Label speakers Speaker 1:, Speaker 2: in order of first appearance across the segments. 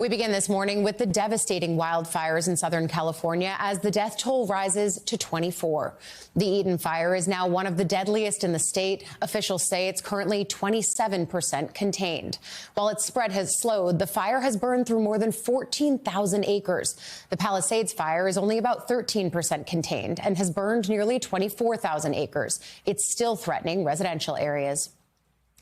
Speaker 1: We begin this morning with the devastating wildfires in Southern California as the death toll rises to 24. The Eden fire is now one of the deadliest in the state. Officials say it's currently 27% contained. While its spread has slowed, the fire has burned through more than 14,000 acres. The Palisades fire is only about 13% contained and has burned nearly 24,000 acres. It's still threatening residential areas.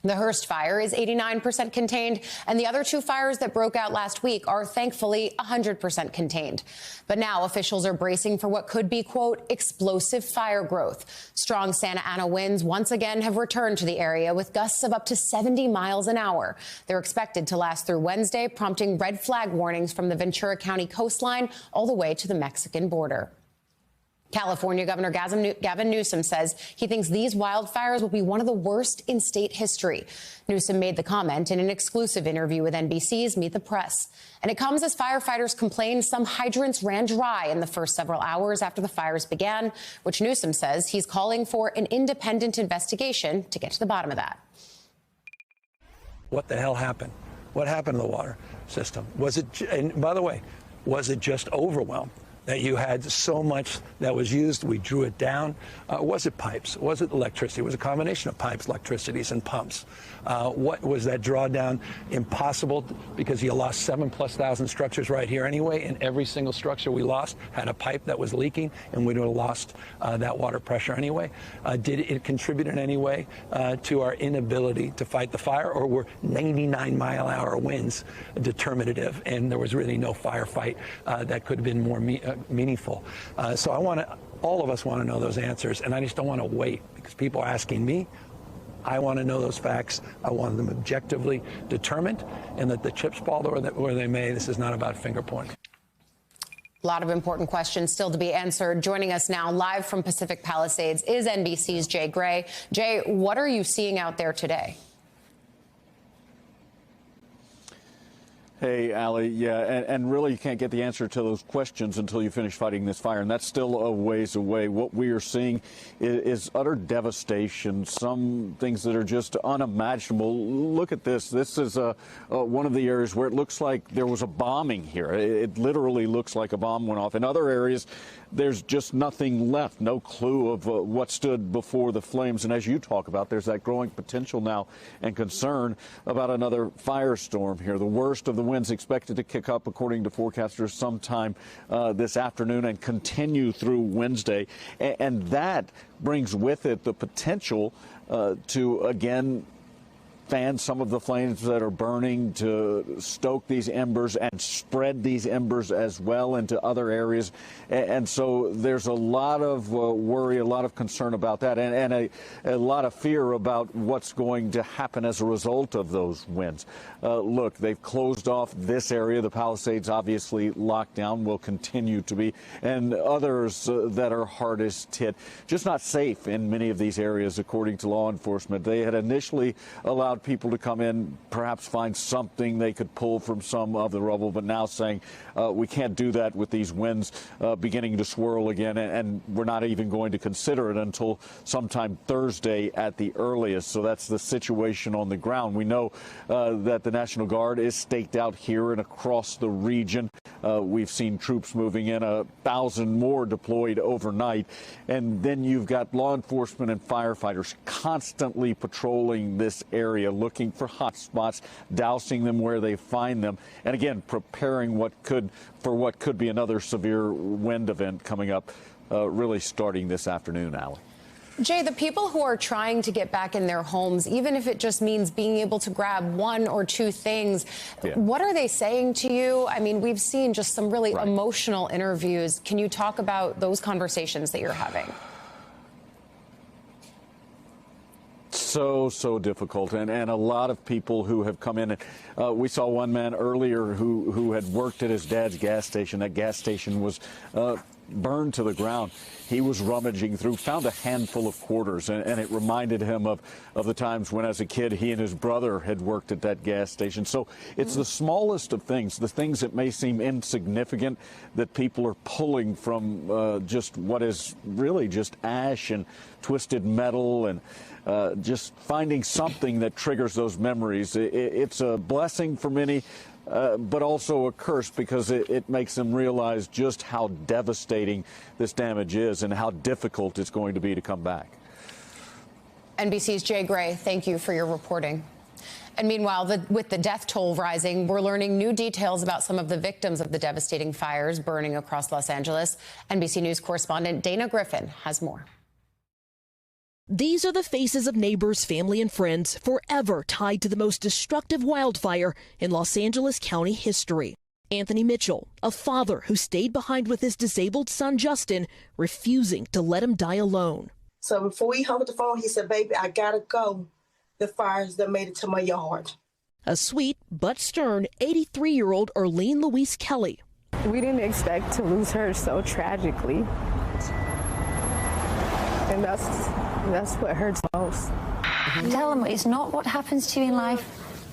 Speaker 1: The Hearst fire is 89% contained, and the other two fires that broke out last week are thankfully 100% contained. But now officials are bracing for what could be, quote, explosive fire growth. Strong Santa Ana winds once again have returned to the area with gusts of up to 70 miles an hour. They're expected to last through Wednesday, prompting red flag warnings from the Ventura County coastline all the way to the Mexican border. California Governor Gavin Newsom says he thinks these wildfires will be one of the worst in state history. Newsom made the comment in an exclusive interview with NBC's Meet the Press. And it comes as firefighters complained some hydrants ran dry in the first several hours after the fires began, which Newsom says he's calling for an independent investigation to get to the bottom of that.
Speaker 2: What the hell happened? What happened to the water system? Was it, and by the way, was it just overwhelmed? That you had so much that was used, we drew it down. Was it pipes? Was it electricity? Was it a combination of pipes, electricities, and pumps? What was that drawdown? Impossible, because you lost 7,000+ structures right here anyway, and every single structure we lost had a pipe that was leaking, and we'd have lost that water pressure anyway. Did it contribute in any way to our inability to fight the fire, or were 99-mile-an-hour winds determinative, and there was really no firefight that could have been more meaningful? So all of us want to know those answers, and I just don't want to wait, because people are asking me. I want to know those facts. I want them objectively determined, and that the chips fall where they may. This is not about finger pointing.
Speaker 1: A lot of important questions still to be answered. Joining us now live from Pacific Palisades is NBC's Jay Gray. Jay, what are you seeing out there today?
Speaker 3: Hey, Allie, yeah, and really you can't get the answer to those questions until you finish fighting this fire, and that's still a ways away. What we are seeing is utter devastation, some things that are just unimaginable. Look at this. This is one of the areas where it looks like there was a bombing here. It literally looks like a bomb went off. In other areas, there's just nothing left, no clue of what stood before the flames. And as you talk about, there's that growing potential now and concern about another firestorm here. The worst of the winds expected to kick up, according to forecasters, sometime this afternoon and continue through Wednesday. And that brings with it the potential to, again, fan some of the flames that are burning, to stoke these embers and spread these embers as well into other areas. And so there's a lot of worry, a lot of concern about that, and a lot of fear about what's going to happen as a result of those winds. Look, they've closed off this area. The Palisades obviously locked down, will continue to be, and others that are hardest hit. Just not safe in many of these areas, according to law enforcement. They had initially allowed people to come in, perhaps find something they could pull from some of the rubble, but now saying we can't do that with these winds beginning to swirl again, and we're not even going to consider it until sometime Thursday at the earliest. So that's the situation on the ground. We know that the National Guard is staked out here and across the region. We've seen troops moving in, 1,000 more deployed overnight. And then you've got law enforcement and firefighters constantly patrolling this area, looking for hot spots, dousing them where they find them, and again, preparing for what could be another severe wind event coming up, really starting this afternoon, Allie.
Speaker 1: Jay, the people who are trying to get back in their homes, even if it just means being able to grab one or two things, what are they saying to you? I mean, we've seen just some really emotional interviews. Can you talk about those conversations that you're having?
Speaker 3: So difficult, and a lot of people who have come in. We saw one man earlier who had worked at his dad's gas station. That gas station was burned to the ground. He was rummaging through, found a handful of quarters, and it reminded him of the times when, as a kid, he and his brother had worked at that gas station. So it's the smallest of things, the things that may seem insignificant, that people are pulling from just what is really just ash and twisted metal, and just finding something that triggers those memories. It's a blessing for many, but also a curse because it makes them realize just how devastating this damage is and how difficult it's going to be to come back.
Speaker 1: NBC's Jay Gray, thank you for your reporting. And meanwhile, with the death toll rising, we're learning new details about some of the victims of the devastating fires burning across Los Angeles. NBC News correspondent Dana Griffin has more.
Speaker 4: These are the faces of neighbors, family, and friends forever tied to the most destructive wildfire in Los Angeles County history. Anthony Mitchell, a father who stayed behind with his disabled son, Justin, refusing to let him die alone.
Speaker 5: So before he hung up the phone, he said, "Baby, I gotta go. The fires that made it to my yard."
Speaker 4: A sweet but stern 83-year-old Erlene Louise Kelly.
Speaker 6: We didn't expect to lose her so tragically. And that's what hurts most.
Speaker 7: Tell them it's not what happens to you in life.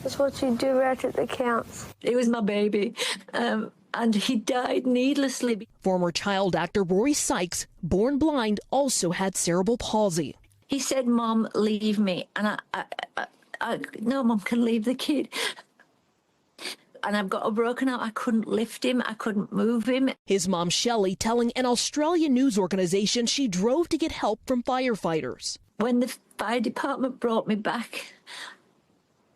Speaker 8: It's what you do right at the counts.
Speaker 7: It was my baby, and he died needlessly.
Speaker 4: Former child actor Rory Sykes, born blind, also had cerebral palsy.
Speaker 7: He said, "Mom, leave me." And no, Mom can leave the kid. And I've got a broken arm. I couldn't lift him. I couldn't move him.
Speaker 4: His mom, Shelley, telling an Australian news organization she drove to get help from firefighters.
Speaker 7: When the fire department brought me back,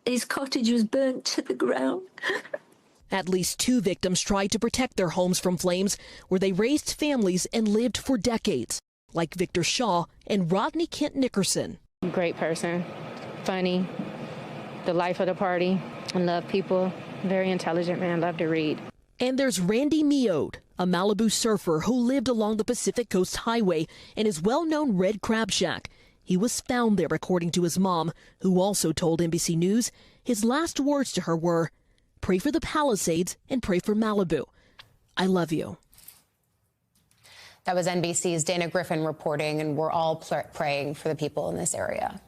Speaker 7: his cottage was burnt to the ground.
Speaker 4: At least 2 victims tried to protect their homes from flames, where they raised families and lived for decades, like Victor Shaw and Rodney Kent Nickerson.
Speaker 6: Great person, funny, the life of the party, and love people. Very intelligent man, loved to read.
Speaker 4: And there's Randy Meode, a Malibu surfer who lived along the Pacific Coast Highway in his well-known Red Crab Shack. He was found there, according to his mom, who also told NBC News his last words to her were, "Pray for the Palisades and pray for Malibu. I love you."
Speaker 1: That was NBC's Dana Griffin reporting, and we're all praying for the people in this area.